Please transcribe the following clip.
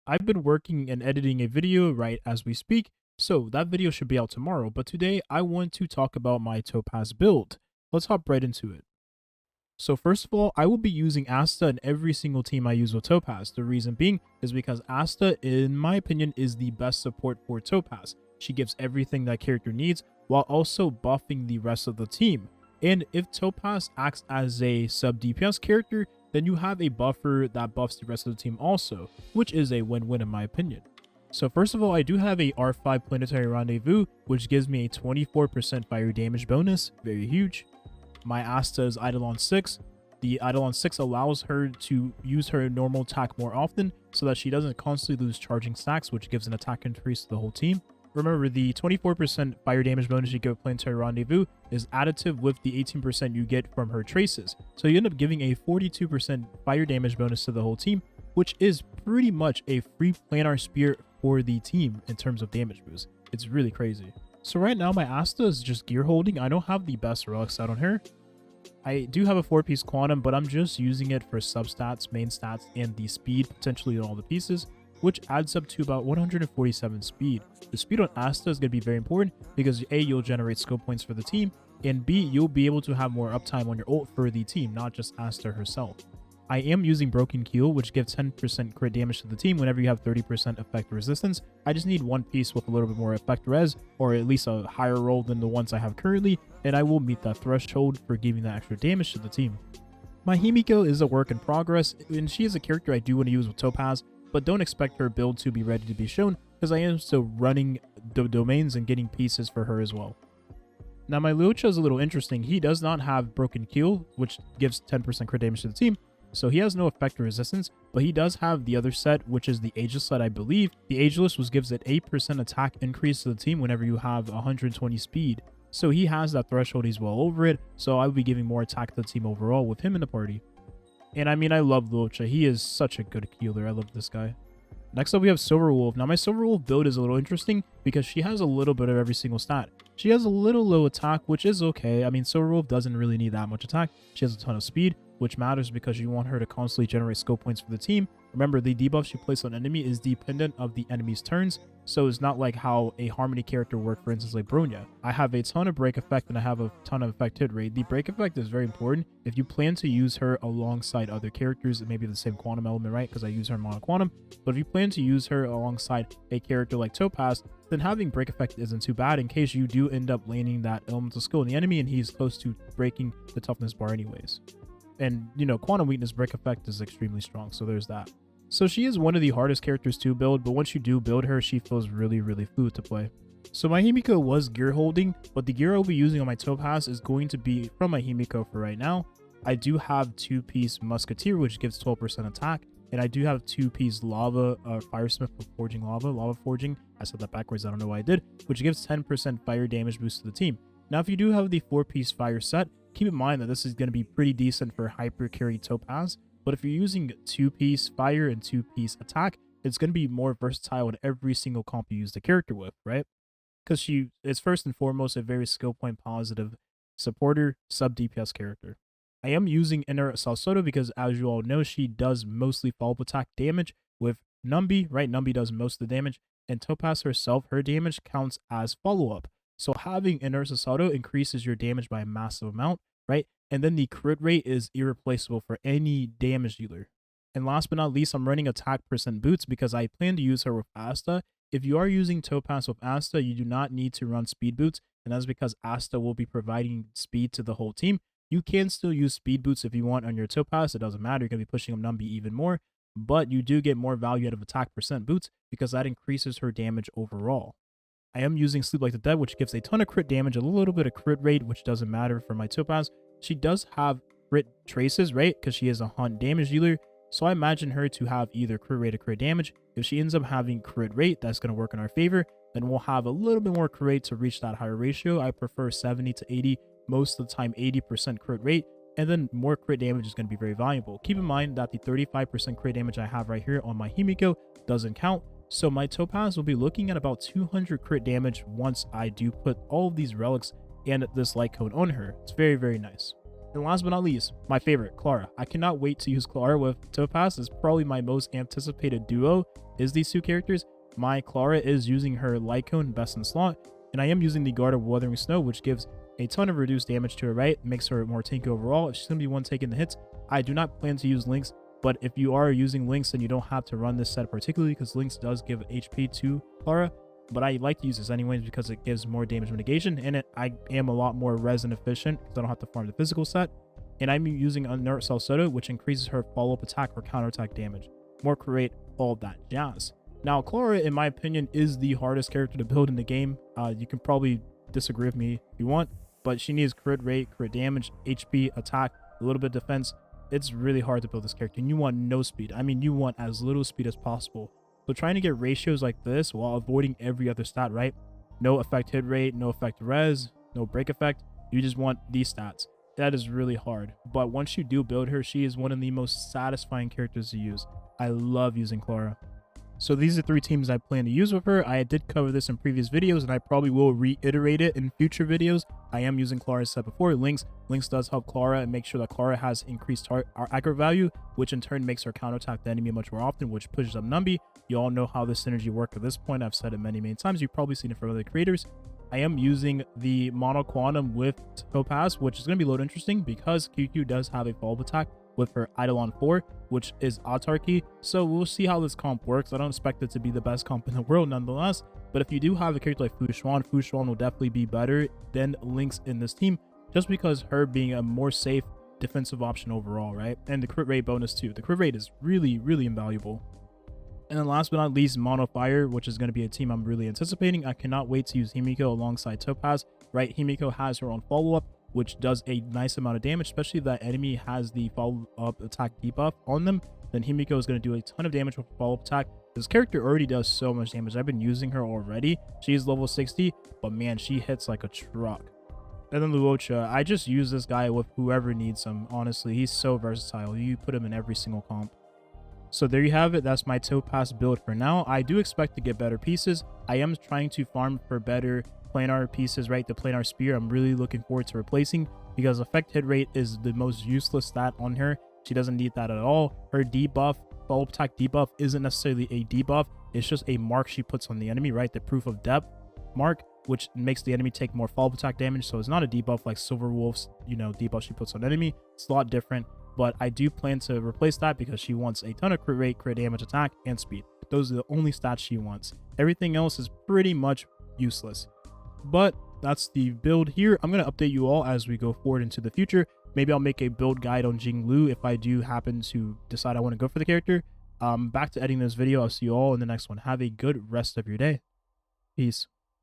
I've been working and editing a video right as we speak, so that video should be out tomorrow, but today I want to talk about my Topaz build. Let's hop right into it. So first of all, I will be using Asta in every single team I use with Topaz. The reason being is because Asta, in my opinion, is the best support for Topaz. She gives everything that character needs while also buffing the rest of the team. And if Topaz acts as a sub DPS character, then you have a buffer that buffs the rest of the team also, which is a win-win in my opinion. So first of all, I do have a R5 Planetary Rendezvous, which gives me a 24% fire damage bonus, very huge. My Asta is Eidolon 6. The Eidolon 6 allows her to use her normal attack more often so that she doesn't constantly lose charging stacks, which gives an attack increase to the whole team. Remember, the 24% fire damage bonus you get with Planetary Rendezvous is additive with the 18% you get from her traces. So you end up giving a 42% fire damage bonus to the whole team, which is pretty much a free planar spear for the team in terms of damage boost. It's really crazy. So right now my Asta is just gear holding. I don't have the best relics out on her. I do have a 4-piece quantum, but I'm just using it for substats, main stats, and the speed, potentially on all the pieces, which adds up to about 147 speed. The speed on Asta is going to be very important because A, you'll generate skill points for the team, and B, you'll be able to have more uptime on your ult for the team, not just Asta herself. I am using Broken Keel, which gives 10% crit damage to the team whenever you have 30% effect resistance. I just need one piece with a little bit more effect res, or at least a higher roll than the ones I have currently, and I will meet that threshold for giving that extra damage to the team. My Himiko is a work in progress, and she is a character I do want to use with Topaz, but don't expect her build to be ready to be shown, because I am still running the domains and getting pieces for her as well. Now my Luocha is a little interesting. He does not have Broken Keel, which gives 10% crit damage to the team, so he has no effect or resistance, but he does have the other set, which is the Ageless set, I believe. The Ageless gives it 8% attack increase to the team whenever you have 120 speed. So he has that threshold, he's well over it, so I will be giving more attack to the team overall with him in the party. And I mean, I love Luocha. He is such a good healer. I love this guy. Next up, we have Silver Wolf. Now, my Silver Wolf build is a little interesting because she has a little bit of every single stat. She has a little low attack, which is okay. I mean, Silver Wolf doesn't really need that much attack. She has a ton of speed, which matters because you want her to constantly generate skill points for the team. Remember, the debuffs you place on enemy is dependent of the enemy's turns, so it's not like how a Harmony character works, for instance, like Bronya. I have a ton of break effect and I have a ton of effect hit rate. The break effect is very important if you plan to use her alongside other characters. It may be the same quantum element, right? Because I use her in mono quantum. But if you plan to use her alongside a character like Topaz, then having break effect isn't too bad in case you do end up laning that elemental skill in the enemy and he's close to breaking the toughness bar anyways. And, you know, quantum weakness break effect is extremely strong, so there's that. So she is one of the hardest characters to build, but once you do build her, she feels really, really fluid to play. So my Himiko was gear holding, but the gear I'll be using on my Topaz is going to be from my Himiko for right now. I do have 2-piece Musketeer, which gives 12% attack, and I do have 2-piece Lava, Firesmith for forging lava forging. I said that backwards, I don't know why I did, which gives 10% fire damage boost to the team. Now, if you do have the 4-piece fire set, keep in mind that this is going to be pretty decent for hyper carry Topaz, but if you're using 2-piece fire and 2-piece attack, it's going to be more versatile in every single comp you use the character with, right? Because she is first and foremost a very skill point positive supporter sub DPS character. I am using Inner Salsoto because, as you all know, she does mostly follow-up attack damage with Numby, right? Numby does most of the damage, and Topaz herself, her damage counts as follow-up. So having Inner Salsoto increases your damage by a massive amount, right? And then the crit rate is irreplaceable for any damage dealer. And last but not least, I'm running attack percent boots because I plan to use her with Asta. If you are using Topaz with Asta, you do not need to run speed boots, and that's because Asta will be providing speed to the whole team. You can still use speed boots if you want on your Topaz. It doesn't matter. You're going to be pushing them Numby even more, but you do get more value out of attack percent boots because that increases her damage overall. I am using Sleep Like the Dead, which gives a ton of crit damage, a little bit of crit rate, which doesn't matter for my Topaz. She does have crit traces, right? Because she is a hunt damage dealer. So I imagine her to have either crit rate or crit damage. If she ends up having crit rate, that's going to work in our favor. Then we'll have a little bit more crit rate to reach that higher ratio. I prefer 70 to 80, most of the time 80% crit rate. And then more crit damage is going to be very valuable. Keep in mind that the 35% crit damage I have right here on my Himiko doesn't count. So my Topaz will be looking at about 200 crit damage once I do put all of these relics and this light cone on her. It's very, very nice. And last but not least, my favorite, Clara. I cannot wait to use Clara with Topaz. It's probably my most anticipated duo is these two characters. My Clara is using her Light Cone best in slot, and I am using the Guard of Wuthering Snow, which gives a ton of reduced damage to her, right? Makes her more tanky overall. If she's going to be one taking the hits, I do not plan to use Lynx, but if you are using Lynx, then you don't have to run this set particularly because Lynx does give HP to Clara. But I like to use this anyways because it gives more damage mitigation, and I am a lot more resin efficient because I don't have to farm the physical set. And I'm using Inert Salsoda, which increases her follow-up attack or counterattack damage. More crit rate, all that jazz. Now, Clara, in my opinion, is the hardest character to build in the game. You can probably disagree with me if you want, but she needs crit rate, crit damage, HP, attack, a little bit of defense. It's really hard to build this character, and you want no speed. I mean, you want as little speed as possible. So trying to get ratios like this while avoiding every other stat, right? No effect hit rate, no effect res, no break effect. You just want these stats. That is really hard. But once you do build her, she is one of the most satisfying characters to use. I love using Clara. So these are 3 teams I plan to use with her. I did cover this in previous videos, and I probably will reiterate it in future videos. I am using Clara's set before. Lynx does help Clara and make sure that Clara has increased accurate value, which in turn makes her counterattack the enemy much more often, which pushes up numby. You all know how this synergy works at this point. I've said it many times. You've probably seen it from other creators. I am using the Mono Quantum with Topaz, which is going to be a little interesting because QQ does have a follow-up attack with her Eidolon 4, which is autarky. So we'll see how this comp works. I don't expect it to be the best comp in the world nonetheless, but if you do have a character like Fu Xuan will definitely be better than Lynx in this team, just because her being a more safe defensive option overall, right? And the crit rate bonus too. The crit rate is really invaluable. And then last but not least, Mono Fire, which is going to be a team I'm really anticipating. I cannot wait to use Himiko alongside Topaz, right? Himiko has her own follow-up, which does a nice amount of damage, especially if that enemy has the follow-up attack debuff on them. Then Himiko is going to do a ton of damage with follow-up attack. This character already does so much damage. I've been using her already. She's level 60, but man, she hits like a truck. And then Luocha, I just use this guy with whoever needs him. Honestly, he's so versatile. You put him in every single comp. So there you have it. That's my Topaz build for now. I do expect to get better pieces. I am trying to farm for better planar pieces, right? The planar spear I'm really looking forward to replacing because effect hit rate is the most useless stat on her. She doesn't need that at all. Her debuff, follow-up attack debuff, isn't necessarily a debuff. It's just a mark she puts on the enemy, right? The proof of depth mark, which makes the enemy take more follow-up attack damage. So it's not a debuff like Silver Wolf's, debuff she puts on enemy. It's a lot different. But I do plan to replace that because she wants a ton of crit rate, crit damage, attack, and speed. Those are the only stats she wants. Everything else is pretty much useless. But that's the build here. I'm going to update you all as we go forward into the future. Maybe I'll make a build guide on Jinglu if I do happen to decide I want to go for the character. Back to editing this video. I'll see you all in the next one. Have a good rest of your day. Peace.